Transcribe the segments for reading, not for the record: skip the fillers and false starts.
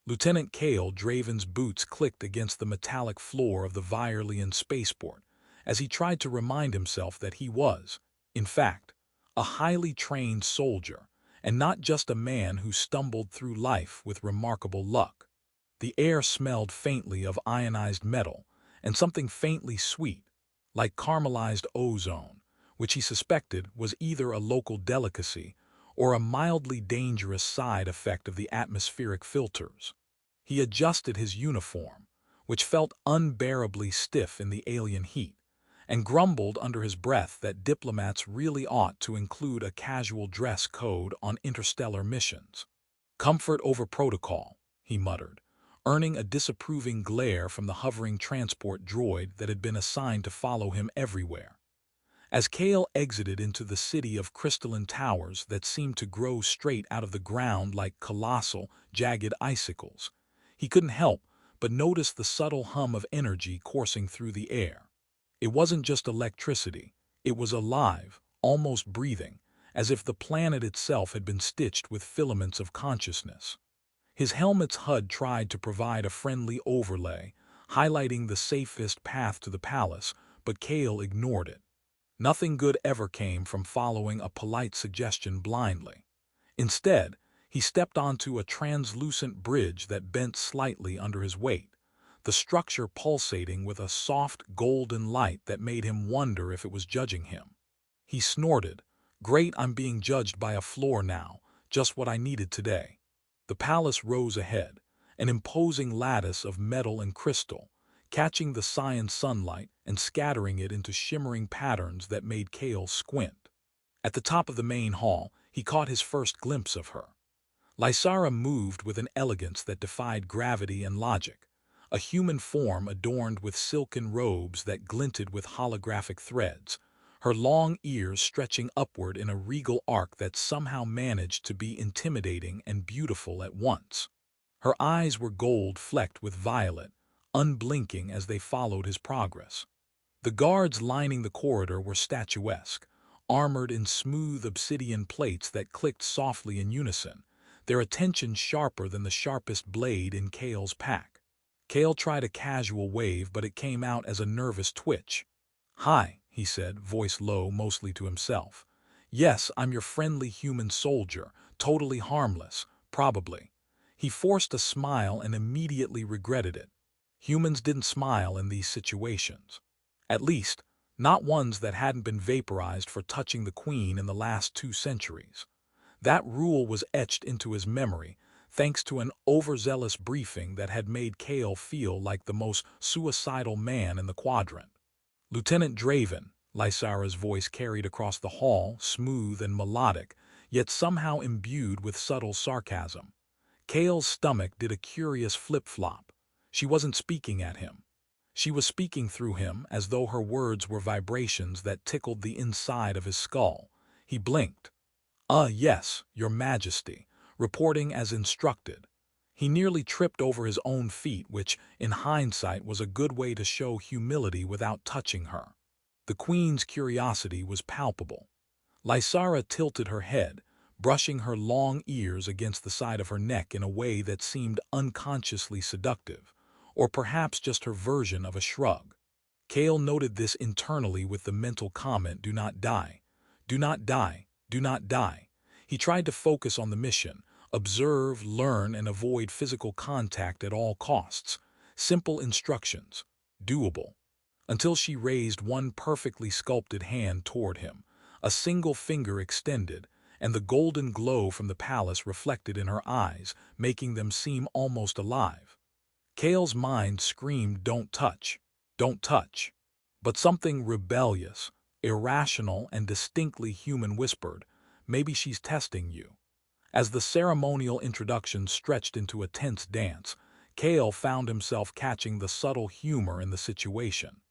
Lieutenant Kale Draven's boots clicked against the metallic floor of the Virelian spaceport as he tried to remind himself that he was, in fact, a highly trained soldier, and not just a man who stumbled through life with remarkable luck. The air smelled faintly of ionized metal and something faintly sweet, like caramelized ozone, which he suspected was either a local delicacy or a mildly dangerous side effect of the atmospheric filters. He adjusted his uniform, which felt unbearably stiff in the alien heat, and grumbled under his breath that diplomats really ought to include a casual dress code on interstellar missions. Comfort over protocol, he muttered, earning a disapproving glare from the hovering transport droid that had been assigned to follow him everywhere. As Kale exited into the city of crystalline towers that seemed to grow straight out of the ground like colossal, jagged icicles, he couldn't help but notice the subtle hum of energy coursing through the air. It wasn't just electricity, it was alive, almost breathing, as if the planet itself had been stitched with filaments of consciousness. His helmet's HUD tried to provide a friendly overlay, highlighting the safest path to the palace, but Kale ignored it. Nothing good ever came from following a polite suggestion blindly. Instead, he stepped onto a translucent bridge that bent slightly under his weight, the structure pulsating with a soft golden light that made him wonder if it was judging him. He snorted, "Great, I'm being judged by a floor now, just what I needed today." The palace rose ahead, an imposing lattice of metal and crystal, catching the cyan sunlight and scattering it into shimmering patterns that made Kale squint. At the top of the main hall, he caught his first glimpse of her. Lysara moved with an elegance that defied gravity and logic, a human form adorned with silken robes that glinted with holographic threads, her long ears stretching upward in a regal arc that somehow managed to be intimidating and beautiful at once. Her eyes were gold-flecked with violet, unblinking as they followed his progress. The guards lining the corridor were statuesque, armored in smooth obsidian plates that clicked softly in unison, their attention sharper than the sharpest blade in Kale's pack. Kale tried a casual wave, but it came out as a nervous twitch. "Hi," he said, voice low, mostly to himself. "Yes, I'm your friendly human soldier, totally harmless, probably." He forced a smile and immediately regretted it. Humans didn't smile in these situations. At least, not ones that hadn't been vaporized for touching the Queen in the last 2 centuries. That rule was etched into his memory, thanks to an overzealous briefing that had made Kale feel like the most suicidal man in the quadrant. "Lieutenant Draven," Lysara's voice carried across the hall, smooth and melodic, yet somehow imbued with subtle sarcasm. Kale's stomach did a curious flip-flop. She wasn't speaking at him. She was speaking through him, as though her words were vibrations that tickled the inside of his skull. He blinked. Yes, Your Majesty," reporting as instructed. He nearly tripped over his own feet, which, in hindsight, was a good way to show humility without touching her. The Queen's curiosity was palpable. Lysara tilted her head, brushing her long ears against the side of her neck in a way that seemed unconsciously seductive, or perhaps just her version of a shrug. Kale noted this internally with the mental comment, "Do not die. Do not die. Do not die." He tried to focus on the mission, observe, learn, and avoid physical contact at all costs. Simple instructions, doable. Until she raised one perfectly sculpted hand toward him, a single finger extended, and the golden glow from the palace reflected in her eyes, making them seem almost alive. Kale's mind screamed, "Don't touch, don't touch." But something rebellious, irrational, and distinctly human whispered, "Maybe she's testing you." As the ceremonial introduction stretched into a tense dance, Kale found himself catching the subtle humor in the situation.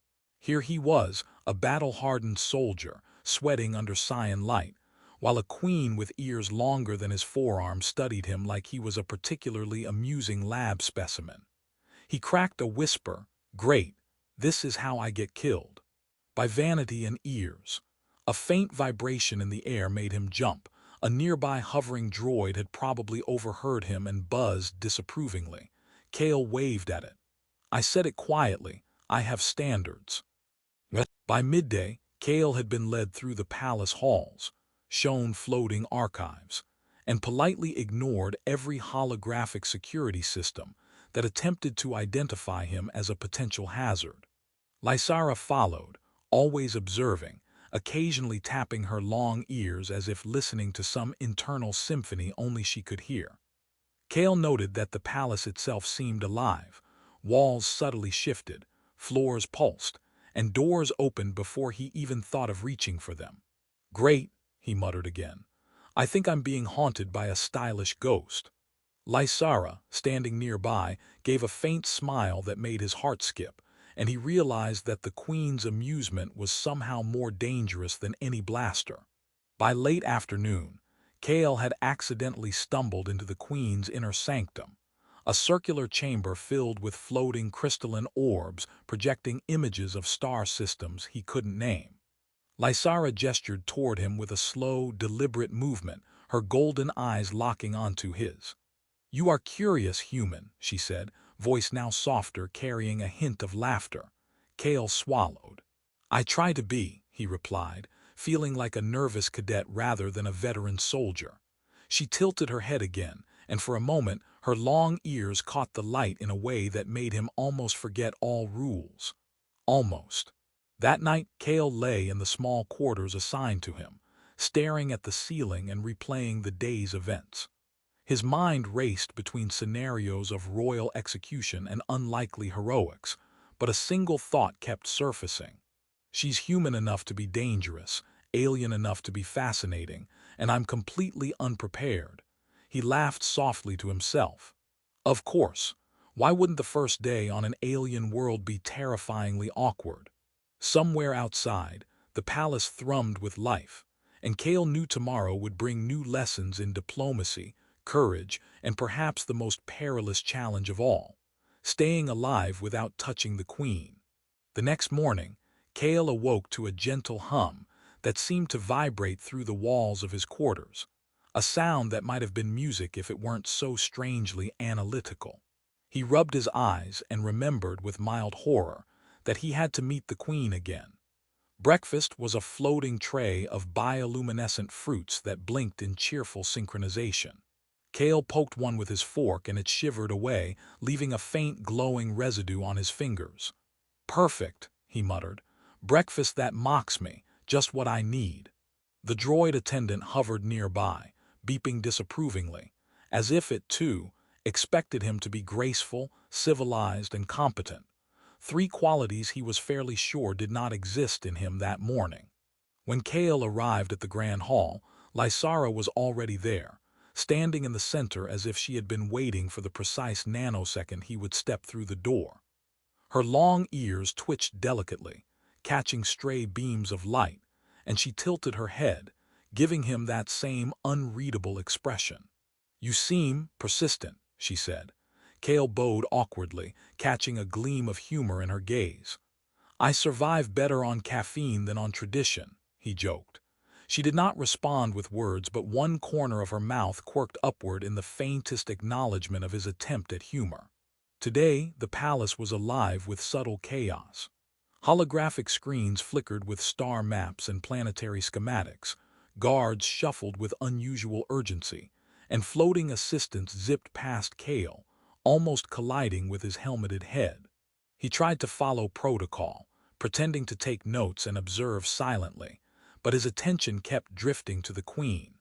Here he was, a battle-hardened soldier, sweating under cyan light, while a queen with ears longer than his forearm studied him like he was a particularly amusing lab specimen. He cracked a whisper, "Great, this is how I get killed." By vanity and ears. A faint vibration in the air made him jump, A nearby hovering droid had probably overheard him and buzzed disapprovingly. Kale waved at it. "I said it quietly. I have standards." By midday, Kale had been led through the palace halls, shown floating archives, and politely ignored every holographic security system that attempted to identify him as a potential hazard. Lysara followed, always observing, occasionally tapping her long ears as if listening to some internal symphony only she could hear. Kale noted that the palace itself seemed alive. Walls subtly shifted, floors pulsed, and doors opened before he even thought of reaching for them. "Great," he muttered again. "I think I'm being haunted by a stylish ghost." Lysara, standing nearby, gave a faint smile that made his heart skip, and he realized that the Queen's amusement was somehow more dangerous than any blaster. By late afternoon, Kale had accidentally stumbled into the Queen's inner sanctum, a circular chamber filled with floating crystalline orbs projecting images of star systems he couldn't name. Lysara gestured toward him with a slow, deliberate movement, her golden eyes locking onto his. "You are curious, human," she said, voice now softer, carrying a hint of laughter. Kale swallowed. "I try to be," he replied, feeling like a nervous cadet rather than a veteran soldier. She tilted her head again, and for a moment her long ears caught the light in a way that made him almost forget all rules. Almost. That night, Kale lay in the small quarters assigned to him, staring at the ceiling and replaying the day's events. His mind raced between scenarios of royal execution and unlikely heroics, but a single thought kept surfacing. "She's human enough to be dangerous, alien enough to be fascinating, and I'm completely unprepared." He laughed softly to himself. Of course, why wouldn't the first day on an alien world be terrifyingly awkward? Somewhere outside, the palace thrummed with life, and Kale knew tomorrow would bring new lessons in diplomacy, courage, and perhaps the most perilous challenge of all, staying alive without touching the Queen. The next morning, Kale awoke to a gentle hum that seemed to vibrate through the walls of his quarters, a sound that might have been music if it weren't so strangely analytical. He rubbed his eyes and remembered with mild horror that he had to meet the Queen again. Breakfast was a floating tray of bioluminescent fruits that blinked in cheerful synchronization. Kale poked one with his fork and it shivered away, leaving a faint glowing residue on his fingers. "Perfect," he muttered. "Breakfast that mocks me, just what I need." The droid attendant hovered nearby, beeping disapprovingly, as if it, too, expected him to be graceful, civilized, and competent. Three qualities he was fairly sure did not exist in him that morning. When Kale arrived at the Grand Hall, Lysara was already there, standing in the center as if she had been waiting for the precise nanosecond he would step through the door. Her long ears twitched delicately, catching stray beams of light, and she tilted her head, giving him that same unreadable expression. "You seem persistent," she said. Kale bowed awkwardly, catching a gleam of humor in her gaze. "I survive better on caffeine than on tradition," he joked. She did not respond with words, but one corner of her mouth quirked upward in the faintest acknowledgement of his attempt at humor. Today, the palace was alive with subtle chaos. Holographic screens flickered with star maps and planetary schematics, guards shuffled with unusual urgency, and floating assistants zipped past Kale, almost colliding with his helmeted head. He tried to follow protocol, pretending to take notes and observe silently, but his attention kept drifting to the Queen.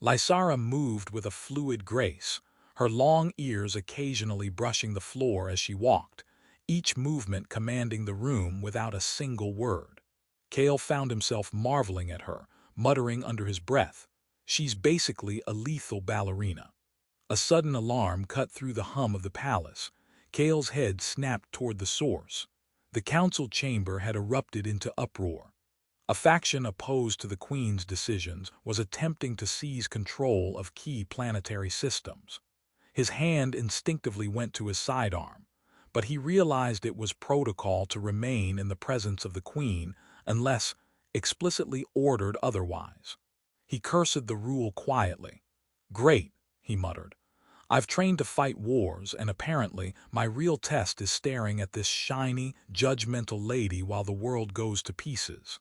Lysara moved with a fluid grace, her long ears occasionally brushing the floor as she walked, each movement commanding the room without a single word. Kale found himself marveling at her, muttering under his breath, "She's basically a lethal ballerina." A sudden alarm cut through the hum of the palace. Kale's head snapped toward the source. The council chamber had erupted into uproar. A faction opposed to the Queen's decisions was attempting to seize control of key planetary systems. His hand instinctively went to his sidearm, but he realized it was protocol to remain in the presence of the Queen unless explicitly ordered otherwise. He cursed the rule quietly. "Great," he muttered. "I've trained to fight wars, and apparently my real test is staring at this shiny, judgmental lady while the world goes to pieces."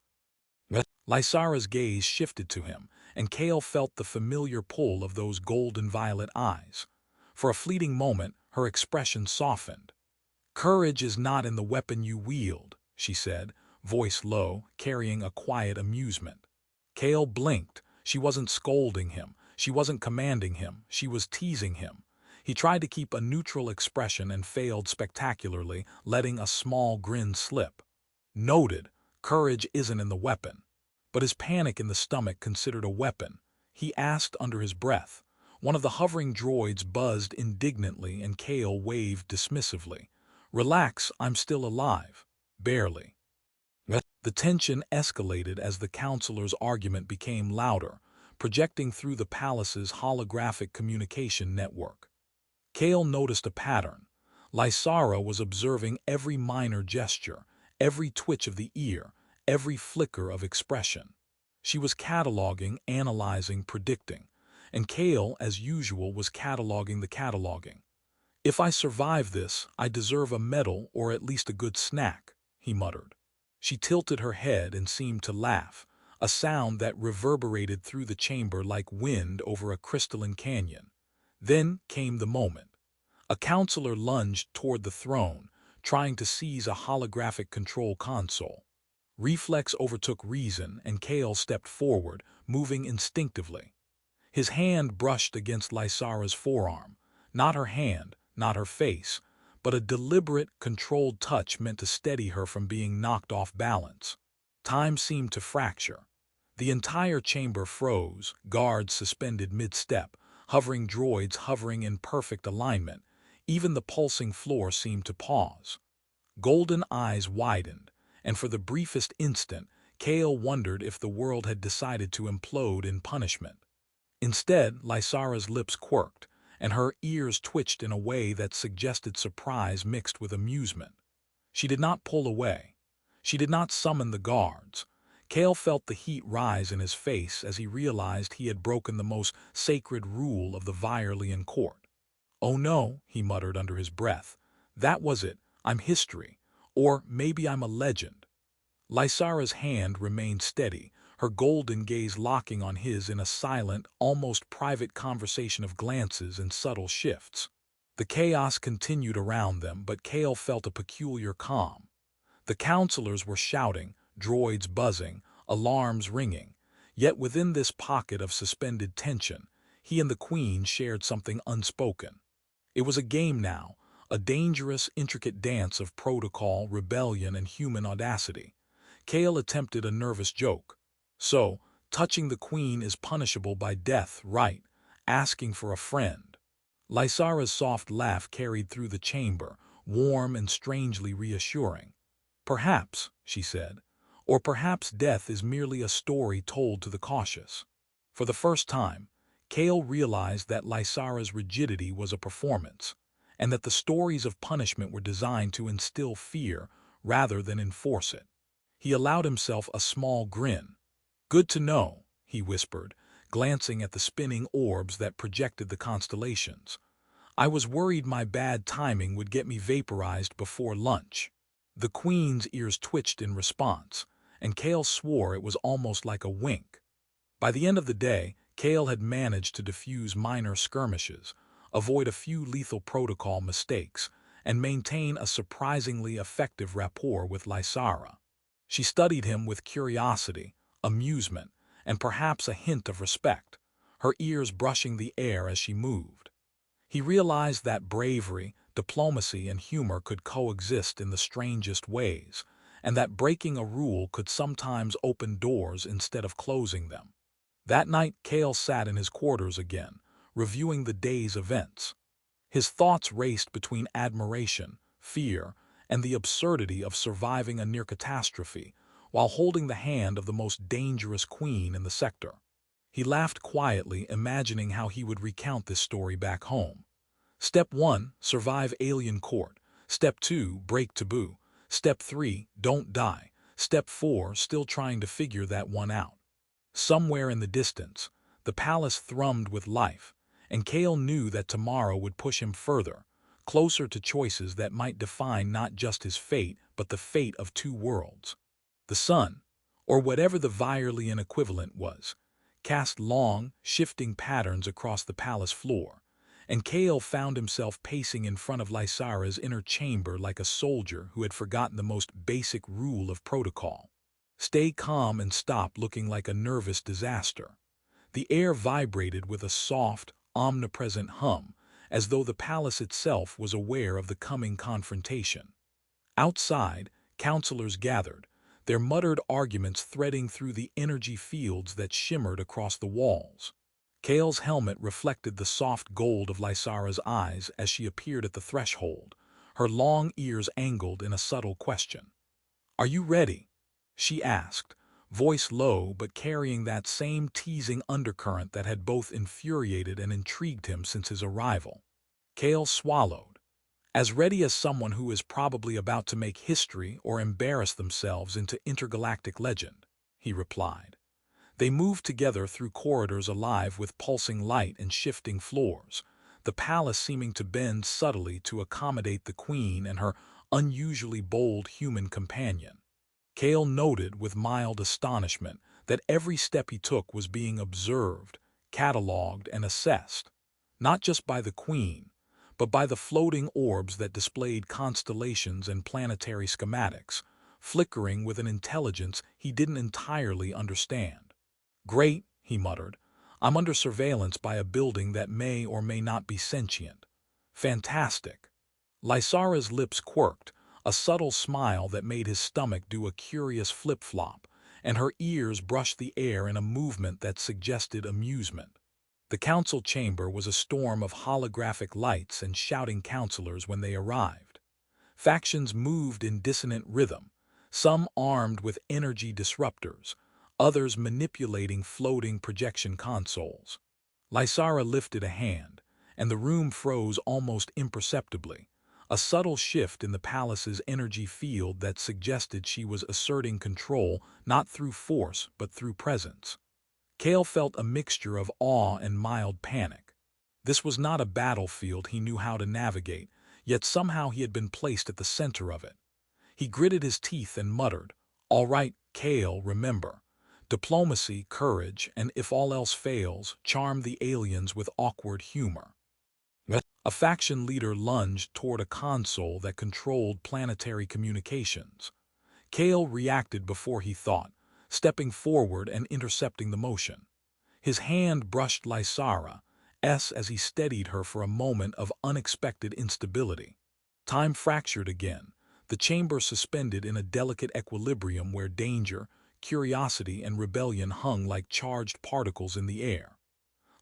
Lysara's gaze shifted to him, and Kale felt the familiar pull of those golden violet eyes. For a fleeting moment, her expression softened. "Courage is not in the weapon you wield," she said, voice low, carrying a quiet amusement. Kale blinked. She wasn't scolding him. She wasn't commanding him. She was teasing him. He tried to keep a neutral expression and failed spectacularly, letting a small grin slip. Noted, courage isn't in the weapon. But his panic in the stomach considered a weapon. He asked under his breath. One of the hovering droids buzzed indignantly and Kale waved dismissively. "Relax, I'm still alive." "Barely." The tension escalated as the counselor's argument became louder, projecting through the palace's holographic communication network. Kale noticed a pattern. Lysara was observing every minor gesture, every twitch of the ear, every flicker of expression. She was cataloging, analyzing, predicting, and Kale, as usual, was cataloging the cataloging. "If I survive this, I deserve a medal or at least a good snack," he muttered. She tilted her head and seemed to laugh, a sound that reverberated through the chamber like wind over a crystalline canyon. Then came the moment. A counselor lunged toward the throne, trying to seize a holographic control console. Reflex overtook reason, and Kale stepped forward, moving instinctively. His hand brushed against Lysara's forearm, not her hand, not her face, but a deliberate, controlled touch meant to steady her from being knocked off balance. Time seemed to fracture. The entire chamber froze, guards suspended mid-step, hovering droids hovering in perfect alignment. Even the pulsing floor seemed to pause. Golden eyes widened, and for the briefest instant, Kale wondered if the world had decided to implode in punishment. Instead, Lysara's lips quirked, and her ears twitched in a way that suggested surprise mixed with amusement. She did not pull away. She did not summon the guards. Kale felt the heat rise in his face as he realized he had broken the most sacred rule of the Virelian court. "Oh no," he muttered under his breath. "That was it. I'm history. Or maybe I'm a legend." Lysara's hand remained steady, her golden gaze locking on his in a silent, almost private conversation of glances and subtle shifts. The chaos continued around them, but Kale felt a peculiar calm. The counselors were shouting, droids buzzing, alarms ringing. Yet within this pocket of suspended tension, he and the Queen shared something unspoken. It was a game now, a dangerous, intricate dance of protocol, rebellion, and human audacity. Kale attempted a nervous joke. "So, touching the Queen is punishable by death, right? Asking for a friend." Lysara's soft laugh carried through the chamber, warm and strangely reassuring. "Perhaps," she said, "or perhaps death is merely a story told to the cautious." For the first time, Kale realized that Lysara's rigidity was a performance, and that the stories of punishment were designed to instill fear rather than enforce it. He allowed himself a small grin. "Good to know," he whispered, glancing at the spinning orbs that projected the constellations. "I was worried my bad timing would get me vaporized before lunch." The Queen's ears twitched in response, and Kale swore it was almost like a wink. By the end of the day, Kale had managed to defuse minor skirmishes, avoid a few lethal protocol mistakes, and maintain a surprisingly effective rapport with Lysara. She studied him with curiosity, amusement, and perhaps a hint of respect, her ears brushing the air as she moved. He realized that bravery, diplomacy, and humor could coexist in the strangest ways, and that breaking a rule could sometimes open doors instead of closing them. That night, Kale sat in his quarters again, reviewing the day's events. His thoughts raced between admiration, fear, and the absurdity of surviving a near catastrophe while holding the hand of the most dangerous queen in the sector. He laughed quietly, imagining how he would recount this story back home. Step 1, survive alien court. Step 2, break taboo. Step 3, don't die. Step 4, still trying to figure that one out. Somewhere in the distance, the palace thrummed with life, and Kale knew that tomorrow would push him further, closer to choices that might define not just his fate, but the fate of two worlds. The sun, or whatever the Virelian equivalent was, cast long, shifting patterns across the palace floor, and Kale found himself pacing in front of Lysara's inner chamber like a soldier who had forgotten the most basic rule of protocol. Stay calm and stop looking like a nervous disaster. The air vibrated with a soft, omnipresent hum, as though the palace itself was aware of the coming confrontation. Outside, counselors gathered, their muttered arguments threading through the energy fields that shimmered across the walls. Kale's helmet reflected the soft gold of Lysara's eyes as she appeared at the threshold, her long ears angled in a subtle question. "Are you ready?" she asked, voice low but carrying that same teasing undercurrent that had both infuriated and intrigued him since his arrival. Kale swallowed. "As ready as someone who is probably about to make history or embarrass themselves into intergalactic legend," he replied. They moved together through corridors alive with pulsing light and shifting floors, the palace seeming to bend subtly to accommodate the queen and her unusually bold human companion. Kale noted with mild astonishment that every step he took was being observed, catalogued, and assessed, not just by the queen, but by the floating orbs that displayed constellations and planetary schematics, flickering with an intelligence he didn't entirely understand. "Great," he muttered. "I'm under surveillance by a building that may or may not be sentient. Fantastic." Lysara's lips quirked, a subtle smile that made his stomach do a curious flip-flop, and her ears brushed the air in a movement that suggested amusement. The council chamber was a storm of holographic lights and shouting counselors when they arrived. Factions moved in dissonant rhythm, some armed with energy disruptors, others manipulating floating projection consoles. Lysara lifted a hand, and the room froze almost imperceptibly, a subtle shift in the palace's energy field that suggested she was asserting control not through force but through presence. Kale felt a mixture of awe and mild panic. This was not a battlefield he knew how to navigate, yet somehow he had been placed at the center of it. He gritted his teeth and muttered, "All right, Kale, remember. Diplomacy, courage, and if all else fails, charm the aliens with awkward humor." A faction leader lunged toward a console that controlled planetary communications. Kale reacted before he thought, stepping forward and intercepting the motion. His hand brushed Lysara's as he steadied her for a moment of unexpected instability. Time fractured again, the chamber suspended in a delicate equilibrium where danger, curiosity, and rebellion hung like charged particles in the air.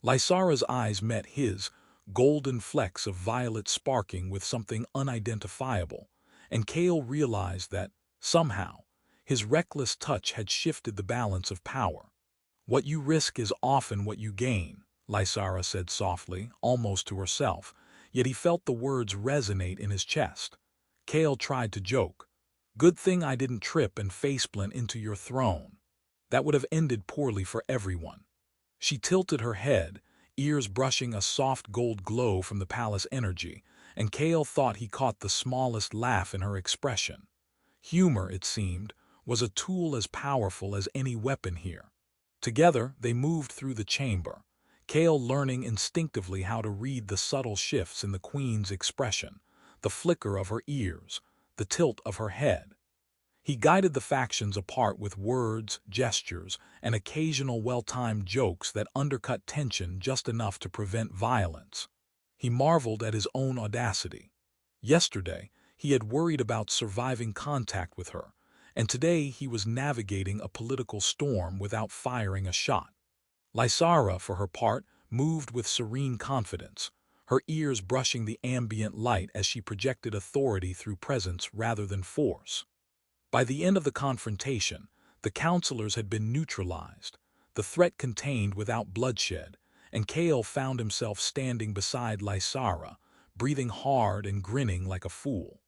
Lysara's eyes met his, golden flecks of violet sparking with something unidentifiable, and Kale realized that, somehow, his reckless touch had shifted the balance of power. "What you risk is often what you gain," Lysara said softly, almost to herself, yet he felt the words resonate in his chest. Kale tried to joke. "Good thing I didn't trip and faceplant into your throne. That would have ended poorly for everyone." She tilted her head, ears brushing a soft gold glow from the palace energy, and Kale thought he caught the smallest laugh in her expression. Humor, it seemed, was a tool as powerful as any weapon here. Together, they moved through the chamber, Kale learning instinctively how to read the subtle shifts in the queen's expression, the flicker of her ears, the tilt of her head. He guided the factions apart with words, gestures, and occasional well-timed jokes that undercut tension just enough to prevent violence. He marveled at his own audacity. Yesterday, he had worried about surviving contact with her, and today he was navigating a political storm without firing a shot. Lysara, for her part, moved with serene confidence, her ears brushing the ambient light as she projected authority through presence rather than force. By the end of the confrontation, the counselors had been neutralized, the threat contained without bloodshed, and Kale found himself standing beside Lysara, breathing hard and grinning like a fool.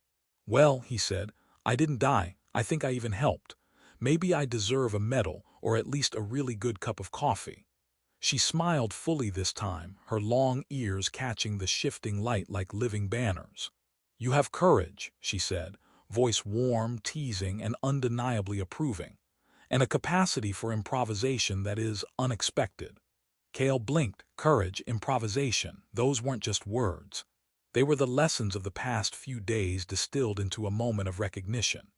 "Well," he said, "I didn't die. I think I even helped. Maybe I deserve a medal or at least a really good cup of coffee. She smiled fully this time, her long ears catching the shifting light like living banners. You have courage, she said, voice warm, teasing, and undeniably approving, and a capacity for improvisation that is unexpected. Kale blinked. Courage, improvisation, those weren't just words. They were the lessons of the past few days distilled into a moment of recognition.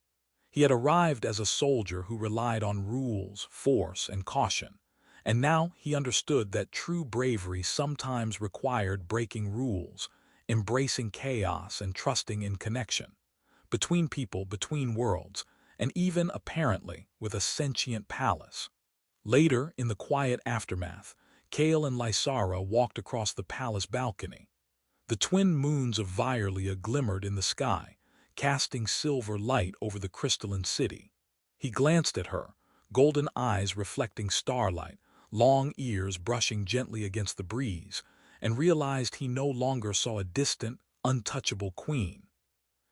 He had arrived as a soldier who relied on rules, force, and caution, and now he understood that true bravery sometimes required breaking rules, embracing chaos, and trusting in connection. Between people, between worlds, and even, apparently, with a sentient palace. Later, in the quiet aftermath, Kale and Lysara walked across the palace balcony. The twin moons of Virlia glimmered in the sky, casting silver light over the crystalline city. He glanced at her, golden eyes reflecting starlight, long ears brushing gently against the breeze, and realized he no longer saw a distant, untouchable queen.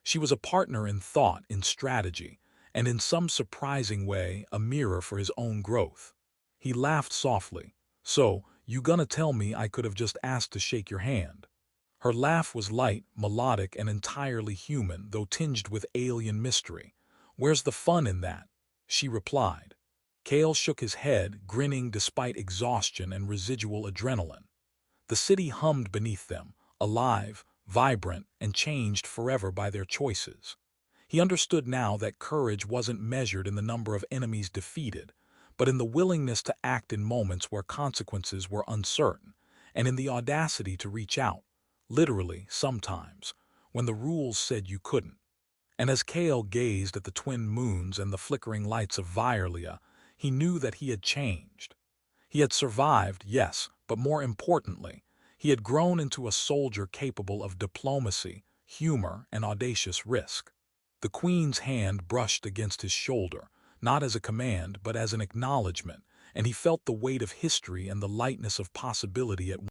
She was a partner in thought, in strategy, and in some surprising way a mirror for his own growth. He laughed softly. So, you gonna tell me I could have just asked to shake your hand? Her laugh was light, melodic, and entirely human, though tinged with alien mystery. Where's the fun in that? She replied. Kale shook his head, grinning despite exhaustion and residual adrenaline. The city hummed beneath them, alive, vibrant, and changed forever by their choices. He understood now that courage wasn't measured in the number of enemies defeated, but in the willingness to act in moments where consequences were uncertain, and in the audacity to reach out, literally, sometimes, when the rules said you couldn't. And as Kale gazed at the twin moons and the flickering lights of Virlia, he knew that he had changed. He had survived, yes, but more importantly, he had grown into a soldier capable of diplomacy, humor, and audacious risk. The Queen's hand brushed against his shoulder, not as a command but as an acknowledgement, and he felt the weight of history and the lightness of possibility at